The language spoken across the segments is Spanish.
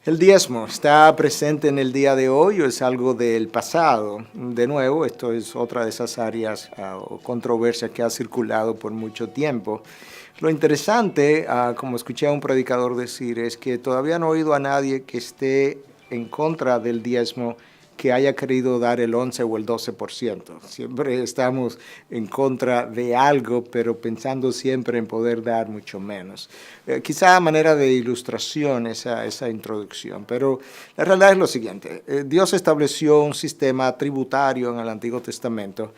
El diezmo está presente en el día de hoy o es algo del pasado. De nuevo, esto es otra de esas áreas o controversias que ha circulado por mucho tiempo. Lo interesante, como escuché a un predicador decir, es que todavía no he oído a nadie que esté en contra del diezmo que haya querido dar el 11 o el 12%. Siempre estamos en contra de algo, pero pensando siempre en poder dar mucho menos. Quizá a manera de ilustración esa introducción, pero la realidad es lo siguiente. Dios estableció un sistema tributario en el Antiguo Testamento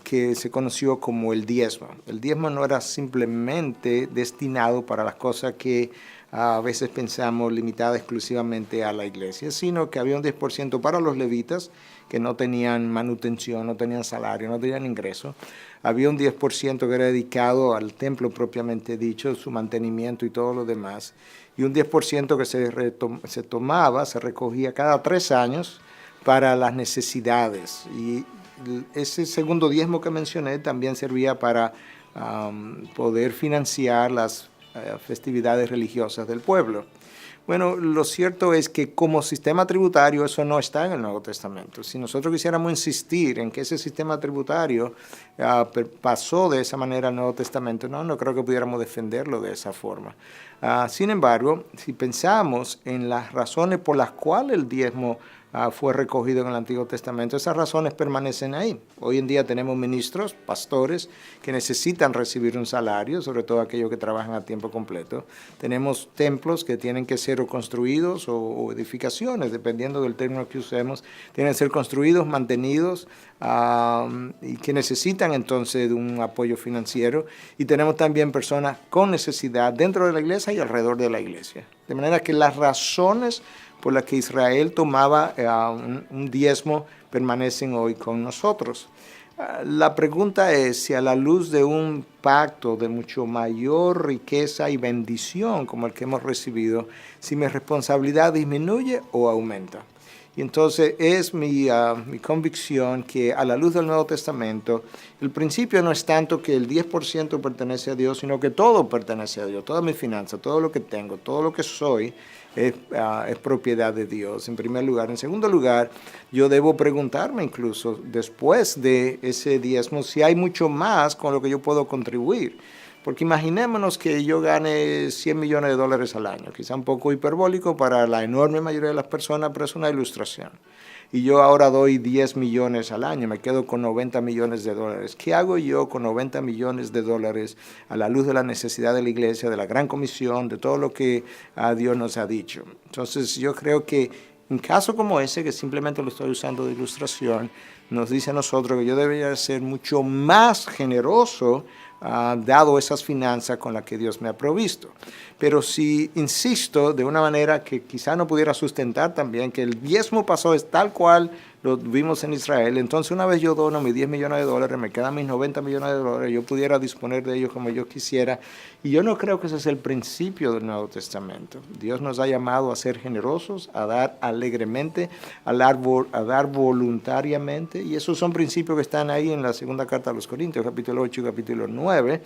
que se conoció como el diezmo. El diezmo no era simplemente destinado para las cosas que a veces pensamos limitada exclusivamente a la iglesia, sino que había un 10% para los levitas que no tenían manutención, no tenían salario, no tenían ingreso. Había un 10% que era dedicado al templo propiamente dicho, su mantenimiento y todo lo demás. Y un 10% que se tomaba, se recogía cada 3 años para las necesidades. Y ese segundo diezmo que mencioné también servía para poder financiar las festividades religiosas del pueblo. Bueno, lo cierto es que como sistema tributario eso no está en el Nuevo Testamento. Si nosotros quisiéramos insistir en que ese sistema tributario pasó de esa manera al Nuevo Testamento, no creo que pudiéramos defenderlo de esa forma. Sin embargo, si pensamos en las razones por las cuales el diezmo fue recogido en el Antiguo Testamento, esas razones permanecen ahí. Hoy en día tenemos ministros, pastores, que necesitan recibir un salario, sobre todo aquellos que trabajan a tiempo completo. Tenemos templos que tienen que ser construidos o edificaciones, dependiendo del término que usemos, tienen que ser construidos, mantenidos y que necesitan entonces de un apoyo financiero. Y tenemos también personas con necesidad dentro de la iglesia y alrededor de la iglesia. De manera que las razones por las que Israel tomaba un diezmo permanecen hoy con nosotros. La pregunta es si a la luz de un pacto de mucho mayor riqueza y bendición como el que hemos recibido, si mi responsabilidad disminuye o aumenta. Y entonces es mi convicción que a la luz del Nuevo Testamento, el principio no es tanto que el 10% pertenece a Dios, sino que todo pertenece a Dios, toda mi finanza, todo lo que tengo, todo lo que soy, es propiedad de Dios, en primer lugar. En segundo lugar, yo debo preguntarme incluso después de ese diezmo si hay mucho más con lo que yo puedo contribuir. Porque imaginémonos que yo gane $100 millones al año, quizá un poco hiperbólico para la enorme mayoría de las personas, pero es una ilustración. Y yo ahora doy 10 millones al año, me quedo con $90 millones. ¿Qué hago yo con $90 millones a la luz de la necesidad de la iglesia, de la gran comisión, de todo lo que Dios nos ha dicho? Entonces yo creo que un caso como ese, que simplemente lo estoy usando de ilustración, nos dice a nosotros que yo debería ser mucho más generoso dado esas finanzas con las que Dios me ha provisto. Pero si insisto de una manera que quizá no pudiera sustentar también, que el diezmo pasó es tal cual lo vimos en Israel, entonces una vez yo dono mis $10 millones, me quedan mis $90 millones, yo pudiera disponer de ellos como yo quisiera. Y yo no creo que ese es el principio del Nuevo Testamento. Dios nos ha llamado a ser generosos, a dar alegremente, a dar voluntariamente, y esos son principios que están ahí en la segunda carta a los Corintios, capítulo 8 y capítulo 9,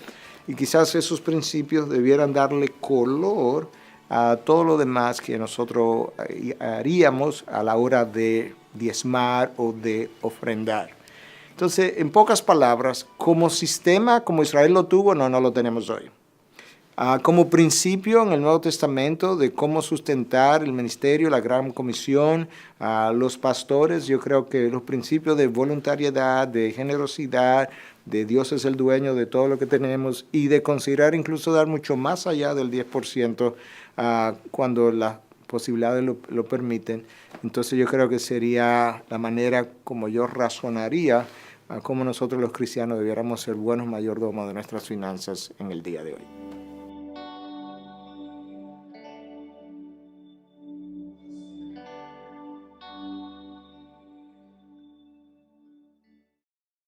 y quizás esos principios debieran darle color a todo lo demás que nosotros haríamos a la hora de diezmar o de ofrendar. Entonces, en pocas palabras, como sistema, como Israel lo tuvo, no lo tenemos hoy. Como principio en el Nuevo Testamento de cómo sustentar el ministerio, la gran comisión, los pastores, yo creo que los principios de voluntariedad, de generosidad, de Dios es el dueño de todo lo que tenemos y de considerar incluso dar mucho más allá del 10% cuando las posibilidades lo permiten. Entonces yo creo que sería la manera como yo razonaría cómo nosotros los cristianos debiéramos ser buenos mayordomos de nuestras finanzas en el día de hoy.